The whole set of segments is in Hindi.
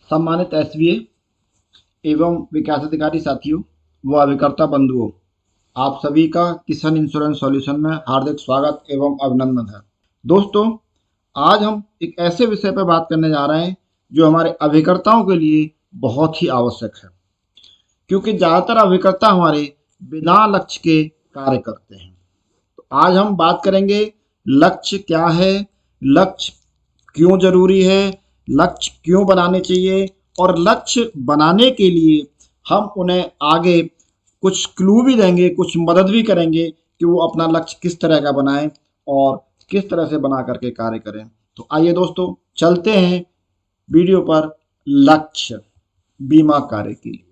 सम्मानित एसवीए एवं विकास अधिकारी साथियों व अभिकर्ता बंधुओं, आप सभी का किसान इंश्योरेंस सॉल्यूशन में हार्दिक स्वागत एवं अभिनंदन है। दोस्तों, आज हम एक ऐसे विषय पर बात करने जा रहे हैं जो हमारे अभिकर्ताओं के लिए बहुत ही आवश्यक है, क्योंकि ज़्यादातर अभिकर्ता हमारे बिना लक्ष्य के कार्य करते हैं। तो आज हम बात करेंगे लक्ष्य क्या है, लक्ष्य क्यों जरूरी है, लक्ष्य क्यों बनाने चाहिए और लक्ष्य बनाने के लिए हम उन्हें आगे कुछ क्लू भी देंगे, कुछ मदद भी करेंगे कि वो अपना लक्ष्य किस तरह का बनाएं और किस तरह से बना करके कार्य करें। तो आइए दोस्तों, चलते हैं वीडियो पर लक्ष्य बीमा कार्य के लिए।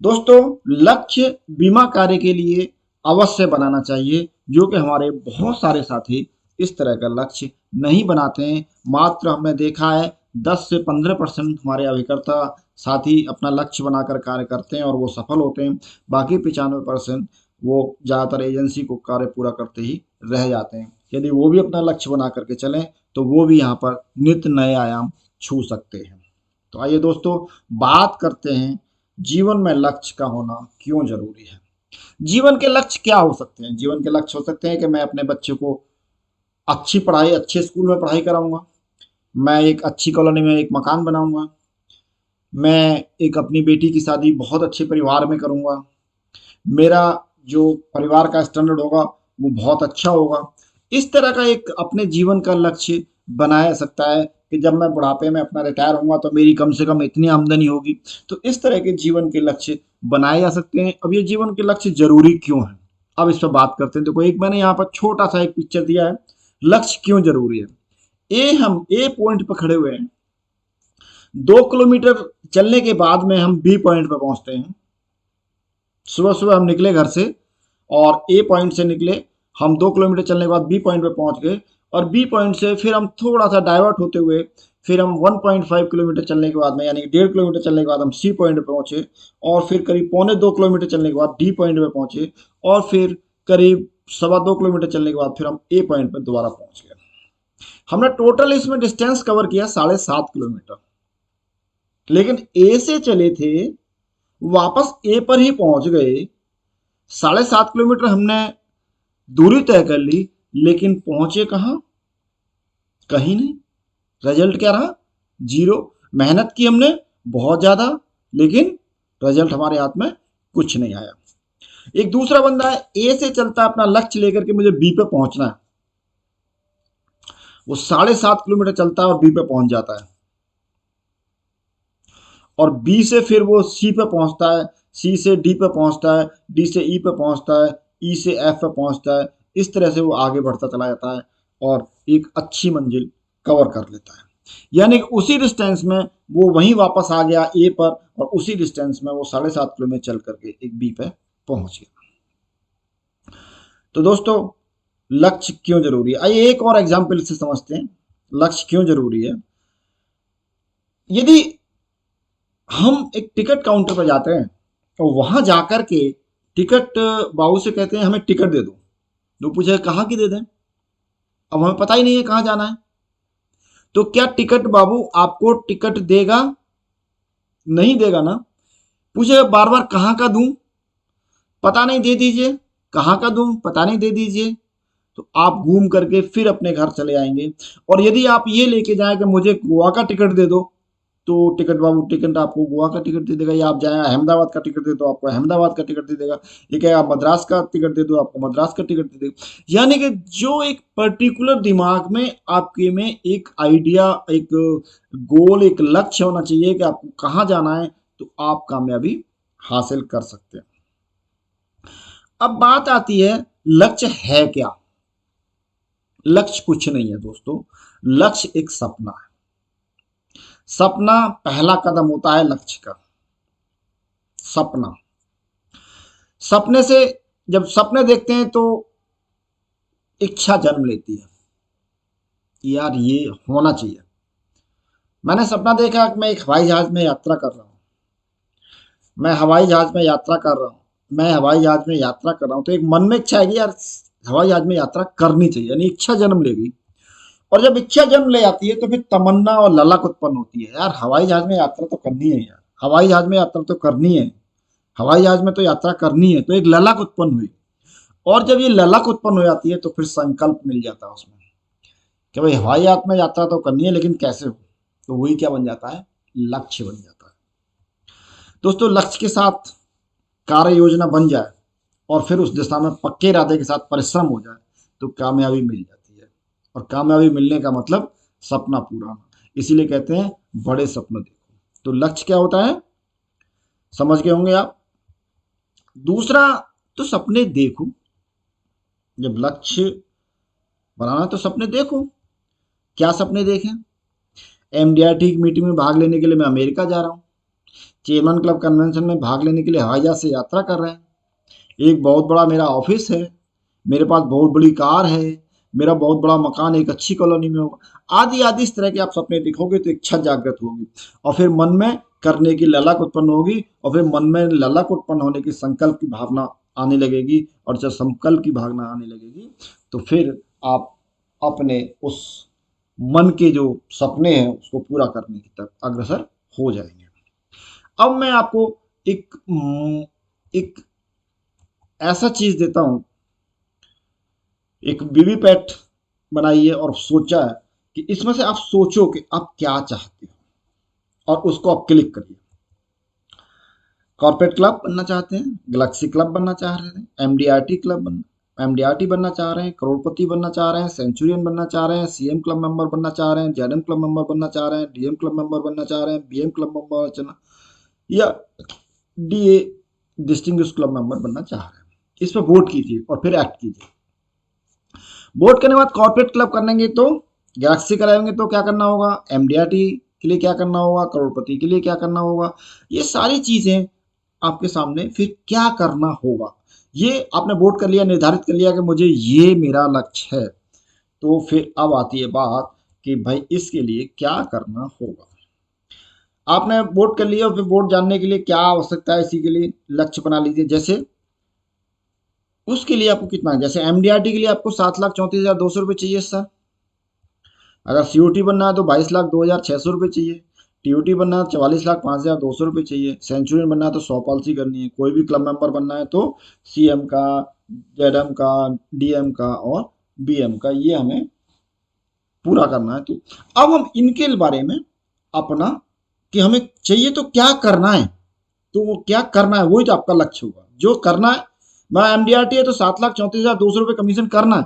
दोस्तों, लक्ष्य बीमा कार्य के लिए अवश्य बनाना चाहिए, जो कि हमारे बहुत सारे साथी इस तरह का लक्ष्य नहीं बनाते हैं। मात्र हमने देखा है 10 से 15% हमारे अभिकर्ता साथी अपना लक्ष्य बनाकर कार्य करते हैं और वो सफल होते हैं। बाकी 95% वो ज़्यादातर एजेंसी को कार्य पूरा करते ही रह जाते हैं। यदि वो भी अपना लक्ष्य बना करके चलें तो वो भी यहाँ पर नित्य नए आयाम छू सकते हैं। तो आइए दोस्तों, बात करते हैं जीवन में लक्ष्य का होना क्यों जरूरी है। जीवन के लक्ष्य क्या हो सकते हैं? जीवन के लक्ष्य हो सकते हैं कि मैं अपने बच्चे को अच्छी पढ़ाई, अच्छे स्कूल में पढ़ाई कराऊंगा, मैं एक अच्छी कॉलोनी में एक मकान बनाऊंगा, मैं एक अपनी बेटी की शादी बहुत अच्छे परिवार में करूंगा, मेरा जो परिवार का स्टैंडर्ड होगा वो बहुत अच्छा होगा। इस तरह का एक अपने जीवन का लक्ष्य बनाया सकता है कि जब मैं बुढ़ापे में अपना रिटायर होऊंगा तो मेरी कम से कम इतनी आमदनी होगी। तो इस तरह के जीवन के लक्ष्य बनाए जा सकते हैं। अब ये जीवन के लक्ष्य जरूरी क्यों है, अब इस पर बात करते हैं। देखो, एक मैंने यहाँ पर छोटा सा एक पिक्चर दिया है, लक्ष्य क्यों जरूरी है। हम ए पॉइंट पर खड़े हुए हैं, 2 किलोमीटर चलने के बाद में हम बी पॉइंट पर पहुंचते हैं। सुबह सुबह हम निकले घर से और ए पॉइंट से निकले, हम 2 किलोमीटर चलने के बाद बी पॉइंट पे पहुंच गए और बी पॉइंट से फिर हम थोड़ा सा डाइवर्ट होते हुए फिर हम 1.5 किलोमीटर चलने के बाद में, यानी 1.5 किलोमीटर चलने के बाद हम सी पॉइंट पे पहुंचे और फिर करीब 2.25 किलोमीटर चलने के बाद डी पॉइंट पे पहुंचे और फिर करीब 2.25 किलोमीटर चलने के बाद फिर हम ए पॉइंट पे दोबारा पहुंच गए। हमने टोटल इसमें डिस्टेंस कवर किया 7.5 किलोमीटर, लेकिन ए से चले थे, वापस ए पर ही पहुंच गए। 7.5 किलोमीटर हमने दूरी तय कर ली, लेकिन पहुंचे कहां? कहीं नहीं। रिजल्ट क्या रहा? जीरो। मेहनत की हमने बहुत ज्यादा, लेकिन रिजल्ट हमारे हाथ में कुछ नहीं आया। एक दूसरा बंदा है, ए से चलता है अपना लक्ष्य लेकर के, मुझे बी पे पहुंचना है। वो 7.5 किलोमीटर चलता है और बी पे पहुंच जाता है और बी से फिर वो सी पे पहुंचता है, सी से डी पे पहुंचता है, डी से ई पे पहुंचता है, ई से एफ पे पहुंचता है। इस तरह से वो आगे बढ़ता चला जाता है और एक अच्छी मंजिल कवर कर लेता है। यानी कि उसी डिस्टेंस में वो वहीं वापस आ गया ए पर और उसी डिस्टेंस में वो 7.5 किलोमीटर चल करके एक बी पे पहुंच गया। तो दोस्तों, लक्ष्य क्यों जरूरी है, आइए एक और एग्जाम्पल से समझते हैं लक्ष्य क्यों जरूरी है। यदि हम एक टिकट काउंटर पर जाते हैं तो वहां जाकर के टिकट बाबू से कहते हैं हमें टिकट दे दो, तो पूछे कहाँ की दे दें, अब हमें पता ही नहीं है कहाँ जाना है। तो क्या टिकट बाबू आपको टिकट देगा? नहीं देगा ना। पूछे बार बार कहाँ का दूं, पता नहीं, दे दीजिए। कहाँ का दूं, पता नहीं, दे दीजिए। तो आप घूम करके फिर अपने घर चले आएंगे। और यदि आप ये लेके जाए कि मुझे गोवा का टिकट दे दो, तो टिकट बाबू टिकट आपको गोवा का टिकट दे देगा, या आप जाए अहमदाबाद का टिकट दे दो आपको अहमदाबाद का टिकट दे देगा, ये क्या आप मद्रास का टिकट दे दो आपको मद्रास का टिकट दे देगा। यानी कि जो एक पर्टिकुलर दिमाग में आपके में एक आइडिया, एक गोल, एक लक्ष्य होना चाहिए कि आपको कहाँ जाना है, तो आप कामयाबी हासिल कर सकते हैं। अब बात आती है लक्ष्य है क्या। लक्ष्य कुछ नहीं है दोस्तों, लक्ष्य एक सपना है। सपना पहला कदम होता है लक्ष्य का। सपना, सपने से जब सपने देखते हैं तो इच्छा जन्म लेती है, यार ये होना चाहिए। मैंने सपना देखा कि मैं एक हवाई जहाज में यात्रा कर रहा हूँ, मैं हवाई जहाज में यात्रा कर रहा हूँ, मैं हवाई जहाज में यात्रा कर रहा हूँ। तो एक मन में इच्छा है कि यार हवाई जहाज में यात्रा करनी चाहिए, यानी इच्छा जन्म लेगी। और जब इच्छा जन्म ले आती है तो फिर तमन्ना और ललक उत्पन्न होती है, यार हवाई जहाज में यात्रा तो करनी है, यार हवाई जहाज में यात्रा तो करनी है, हवाई जहाज में तो यात्रा करनी है। तो एक ललक उत्पन्न हुई, और जब ये ललक उत्पन्न हो जाती है तो फिर संकल्प मिल जाता है उसमें कि भाई हवाई जहाज में यात्रा तो करनी है, लेकिन कैसे हो। तो वही क्या बन जाता है, लक्ष्य बन जाता है। दोस्तों लक्ष्य के साथ कार्य योजना बन जाए और फिर उस दिशा में पक्के इरादे के साथ परिश्रम हो जाए तो कामयाबी मिल जाती है। और कामयाबी मिलने का मतलब सपना पूरा होना। इसीलिए कहते हैं बड़े सपने देखो। तो लक्ष्य क्या होता है, समझ गए होंगे आप। दूसरा, तो सपने देखो। जब लक्ष्य बनाना तो सपने देखो। क्या सपने देखें, एमडीआरटी की मीटिंग में भाग लेने के लिए मैं अमेरिका जा रहा हूँ, चेयरमैन क्लब कन्वेंशन में भाग लेने के लिए हवाई जहाज से यात्रा कर रहे हैं, एक बहुत बड़ा मेरा ऑफिस है, मेरे पास बहुत बड़ी कार है, मेरा बहुत बड़ा मकान एक अच्छी कॉलोनी में होगा, आदि आदि। इस तरह के आप सपने देखोगे तो इच्छा जागृत होगी, और फिर मन में करने की ललक उत्पन्न होगी, और फिर मन में ललक उत्पन्न होने की संकल्प की भावना आने लगेगी, और जब संकल्प की भावना आने लगेगी तो फिर आप अपने उस मन के जो सपने हैं उसको पूरा करने की तरफ अग्रसर हो जाएंगे। अब मैं आपको एक ऐसा चीज देता हूं, एक वीवीपैट बनाई है और सोचा है कि इसमें से आप सोचो कि आप क्या चाहते हो, और उसको आप क्लिक करिए। कॉर्पोरेट क्लब बनना चाहते हैं, गैलेक्सी क्लब बनना चाह रहे हैं, एमडीआरटी क्लब बनना, एमडीआरटी बनना चाह रहे हैं, करोड़पति बनना चाह रहे हैं, सेंचुरियन बनना चाह रहे हैं, सीएम क्लब मेंबर बनना चाह रहे हैं, जेडएम क्लब मेंबर बनना चाह रहे हैं, डीएम क्लब मेंबर बनना चाह रहे हैं, बीएम क्लब मेंबर बनना, या डीए डिस्टिंग्विश क्लब मेंबर बनना चाह रहे हैं। इस पर वोट कीजिए और फिर एक्ट कीजिए। वोट करने के बाद कॉर्पोरेट क्लब करेंगे तो गैलेक्सी कराएंगे तो क्या करना होगा, एमडीआरटी के लिए क्या करना होगा, करोड़पति के लिए क्या करना होगा, ये सारी चीजें आपके सामने फिर क्या करना होगा। ये आपने वोट कर लिया, निर्धारित कर लिया कि मुझे ये मेरा लक्ष्य है, तो फिर अब आती है बात कि भाई इसके लिए क्या करना होगा। आपने वोट कर लिया और फिर वोट जानने के लिए क्या आवश्यकता है, इसी के लिए लक्ष्य बना लीजिए। जैसे उसके लिए आपको कितना है, जैसे एमडीआरटी के लिए आपको 7,34,200 रुपये चाहिए सर। अगर सीओटी बनना है तो 22,02,600 रुपये चाहिए। टीओटी बनना है 44,05,200 रुपये चाहिए। सेंचुरियन बनना है तो 100 पॉलिसी करनी है। कोई भी क्लब मेंबर बनना है तो सीएम का, जेडएम का, डीएम का और बीएम का, ये हमें पूरा करना है। तो अब हम इनके बारे में अपना कि हमें चाहिए तो क्या करना है, तो वो क्या करना है वही तो आपका लक्ष्य होगा। जो करना है, मैं एमडीआरटी है तो 7,34,200 रुपये कमीशन करना है।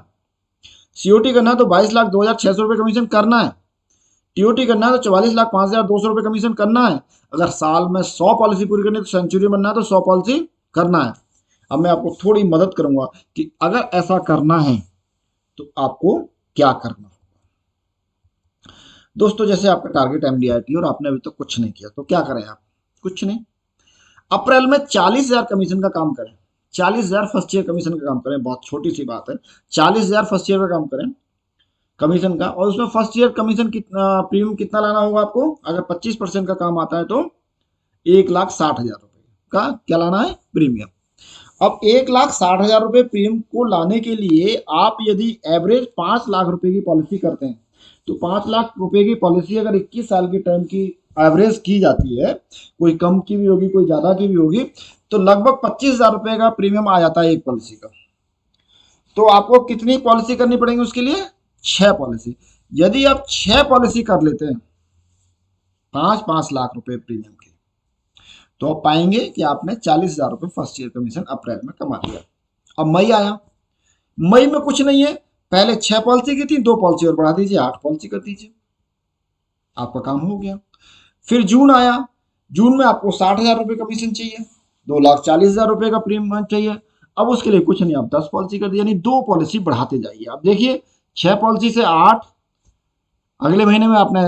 सीओटी करना है तो 22,02,600 रुपये कमीशन करना है। टीओटी करना है तो 44,05,200 रुपये कमीशन करना है। अगर साल में 100 पॉलिसी पूरी करनी है तो सेंचुरी बनना है तो 100 पॉलिसी करना है। अब मैं आपको थोड़ी मदद करूंगा कि अगर ऐसा करना है तो आपको क्या करना होगा। दोस्तों जैसे आपका टारगेट एमडीआरटी और आपने अभी तक कुछ नहीं किया, तो क्या करें आप, कुछ नहीं, अप्रैल में 40,000 कमीशन का काम करें। 40,000 फर्स्ट ईयर कमीशन का काम करें, बहुत छोटी सी बात है। 40,000 फर्स्ट ईयर का काम करें कमीशन का, और उसमें फर्स्ट ईयर कमीशन कितना, प्रीमियम कितना लाना होगा आपको। अगर 25% का काम आता है तो 1,60,000 रुपये का क्या लाना है, प्रीमियम। अब 1,60,000 रुपये प्रीमियम को लाने के लिए आप यदि एवरेज 5 लाख रुपए की पॉलिसी करते हैं, तो 5 लाख रुपए की पॉलिसी अगर 21 साल की टर्म की एवरेज की जाती है, कोई कम की भी होगी कोई ज्यादा की भी होगी, तो लगभग 25,000 रुपए का प्रीमियम आ जाता है एक पॉलिसी का। तो आपको कितनी पॉलिसी करनी पड़ेगी उसके लिए, 6 पॉलिसी। यदि आप 6 पॉलिसी कर लेते हैं 5-5 लाख रुपए प्रीमियम के, तो आप पाएंगे कि आपने 40,000 रुपये फर्स्ट ईयर कमीशन अप्रैल में कमा लिया। अब मई आया, मई में कुछ नहीं है, पहले 6 पॉलिसी की थी, 2 पॉलिसी और बढ़ा दीजिए, 8 पॉलिसी कर दीजिए, आपका काम हो गया। फिर जून आया, जून में आपको 60,000 रुपये कमीशन चाहिए, 2,40,000 रुपये का प्रीमियम चाहिए। अब उसके लिए कुछ नहीं, आप 10 पॉलिसी कर दी, यानी 2 पॉलिसी बढ़ाते जाइए। अब देखिए 6 पॉलिसी से 8, अगले महीने में आपने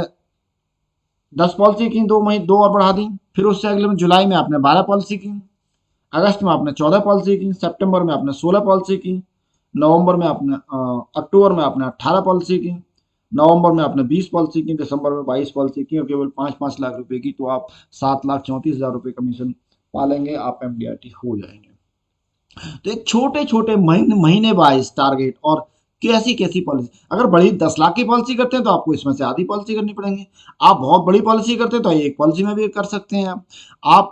10 पॉलिसी की, 2 महीने 2 और बढ़ा दी। फिर उससे अगले में जुलाई में आपने 12 पॉलिसी की, अगस्त में आपने 14 पॉलिसी की, सितंबर में आपने 16 पॉलिसी की, नवंबर में आपने अक्टूबर में आपने 18 पॉलिसी की, नवंबर में आपने 20 पॉलिसी की, दिसंबर में 22 पॉलिसी की, और केवल 5-5 लाख रुपए की, तो आप 7,34,000 रुपये कमीशन पालेंगे, आप एमडीआरटी हो जाएंगे। तो एक छोटे छोटे महीने महीने वाइज टारगेट और कैसी कैसी पॉलिसी, अगर बड़ी 10 लाख की पॉलिसी करते हैं तो आपको इसमें से आधी पॉलिसी करनी पड़ेंगी। आप बहुत बड़ी पॉलिसी करते हैं तो एक पॉलिसी में भी कर सकते हैं। आप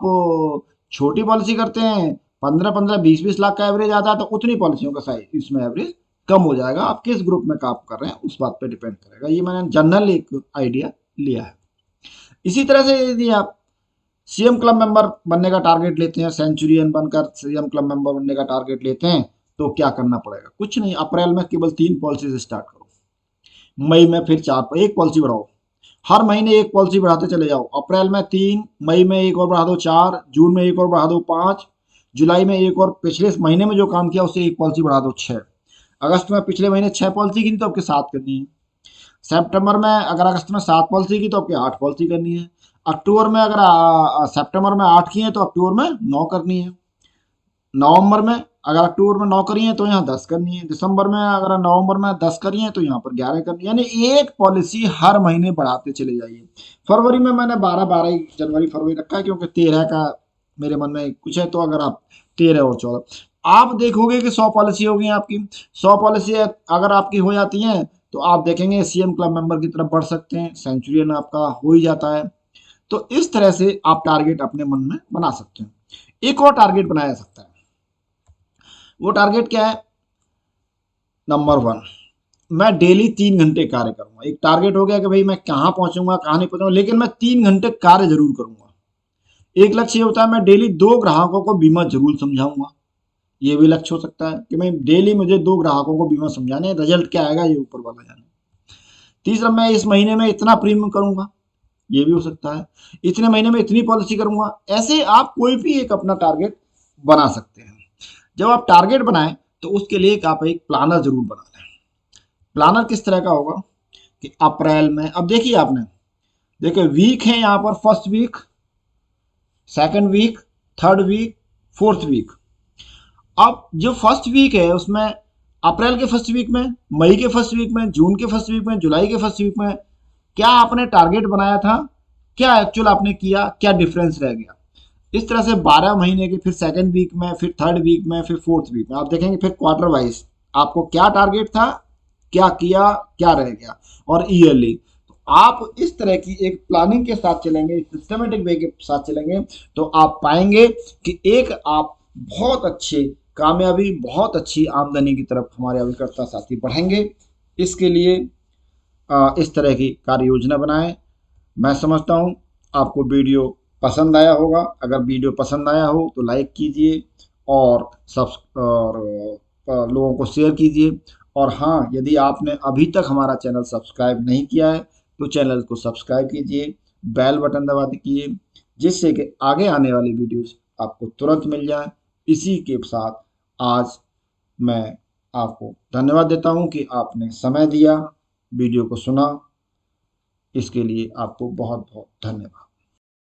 छोटी पॉलिसी करते हैं, 15-15 20-20 लाख का एवरेज आता है, तो उतनी पॉलिसियों का साइज इसमें एवरेज कम हो जाएगा। आप किस ग्रुप में काम कर रहे हैं उस बात पे डिपेंड करेगा। ये मैंने जनरल एक आइडिया लिया है। इसी तरह से यदि आप सीएम क्लब मेंबर बनने का टारगेट लेते हैं, सेंचुरियन बनकर सीएम क्लब मेंबर बनने का टारगेट लेते हैं, तो क्या करना पड़ेगा? कुछ नहीं, अप्रैल में केवल 3 पॉलिसी स्टार्ट करो, मई में फिर 4, एक पॉलिसी बढ़ाओ, हर महीने एक पॉलिसी बढ़ाते चले जाओ। अप्रैल में 3, मई में एक और बढ़ा दो 4, जून में एक और बढ़ा दो 5, जुलाई में एक और, पिछले महीने में जो काम किया उससे एक पॉलिसी बढ़ा दो 6, अगस्त में पिछले महीने 6 पॉलिसी की थी तो आपके 7 करनी है, सितंबर में अगर अगस्त में 7 पॉलिसी की तो आपके 8 पॉलिसी करनी है, अक्टूबर में अगर सितंबर में 8 की है तो अक्टूबर में 9 करनी है, नवंबर में अगर अक्टूबर में 9 करी है तो यहाँ 10 करनी है, दिसंबर में अगर नवंबर में 10 करी है तो यहाँ पर 11 करनी है, यानी एक पॉलिसी हर महीने बढ़ाते चले जाइए। फरवरी में मैंने 12 ही जनवरी फरवरी रखा है क्योंकि 13 का मेरे मन में कुछ है, तो अगर आप 13 और 14 आप देखोगे कि 100 पॉलिसी होगी आपकी। 100 पॉलिसी अगर आपकी हो जाती हैं तो आप देखेंगे सीएम क्लब मेंबर की तरफ बढ़ सकते हैं, सेंचुरियन आपका हो ही जाता है। तो इस तरह से आप टारगेट अपने मन में बना सकते हैं। एक और टारगेट बनाया जा सकता है, वो टारगेट क्या है? नंबर 1, मैं डेली 3 घंटे कार्य करूंगा। एक टारगेट हो गया कि भाई मैं कहाँ पहुंचूंगा कहाँ नहीं पहुंचूंगा, लेकिन मैं 3 घंटे कार्य जरूर करूंगा। एक लक्ष्य ये होता है मैं डेली 2 ग्राहकों को बीमा जरूर समझाऊंगा। ये भी लक्ष्य हो सकता है कि मैं डेली मुझे 2 ग्राहकों को बीमा समझाने, रिजल्ट क्या आएगा ये ऊपर वाला जाने। तीसरा, मैं इस महीने में इतना प्रीमियम करूंगा, ये भी हो सकता है। इतने महीने में इतनी पॉलिसी करूंगा। ऐसे आप कोई भी एक अपना टारगेट बना सकते हैं। जब आप टारगेट बनाएं तो उसके लिए आप एक प्लानर जरूर बना लें। प्लानर किस तरह का होगा कि अप्रैल में, अब देखिए आपने, देखिए वीक है यहाँ पर, first week, second week, third week, fourth week. अब जो फर्स्ट वीक है उसमें अप्रैल के फर्स्ट वीक में, मई के फर्स्ट वीक में, जून के फर्स्ट वीक में, जुलाई के फर्स्ट वीक में क्या आपने टारगेट बनाया था, क्या एक्चुअल आपने किया, क्या डिफरेंस रह गया। इस तरह से 12 महीने के, फिर सेकंड वीक में, फिर थर्ड वीक में, फिर फोर्थ वीक में आप देखेंगे, फिर क्वार्टर वाइज आपको क्या टारगेट था, क्या किया, क्या रह गया, और ईयरली। तो आप इस तरह की एक प्लानिंग के साथ चलेंगे, सिस्टमेटिक वे के साथ चलेंगे, तो आप पाएंगे कि एक आप बहुत अच्छे कामयाबी, बहुत अच्छी आमदनी की तरफ हमारे अभिकर्ता साथी बढ़ेंगे। इसके लिए इस तरह की कार्य योजना बनाएं। मैं समझता हूँ आपको वीडियो पसंद आया होगा। अगर वीडियो पसंद आया हो तो लाइक कीजिए और लोगों को शेयर कीजिए। और हाँ, यदि आपने अभी तक हमारा चैनल सब्सक्राइब नहीं किया है तो चैनल को सब्सक्राइब कीजिए, बेल बटन दबा दीजिए, जिससे कि आगे आने वाली वीडियोस आपको तुरंत मिल जाए। इसी के साथ आज मैं आपको धन्यवाद देता हूँ कि आपने समय दिया, वीडियो को सुना। इसके लिए आपको बहुत बहुत धन्यवाद।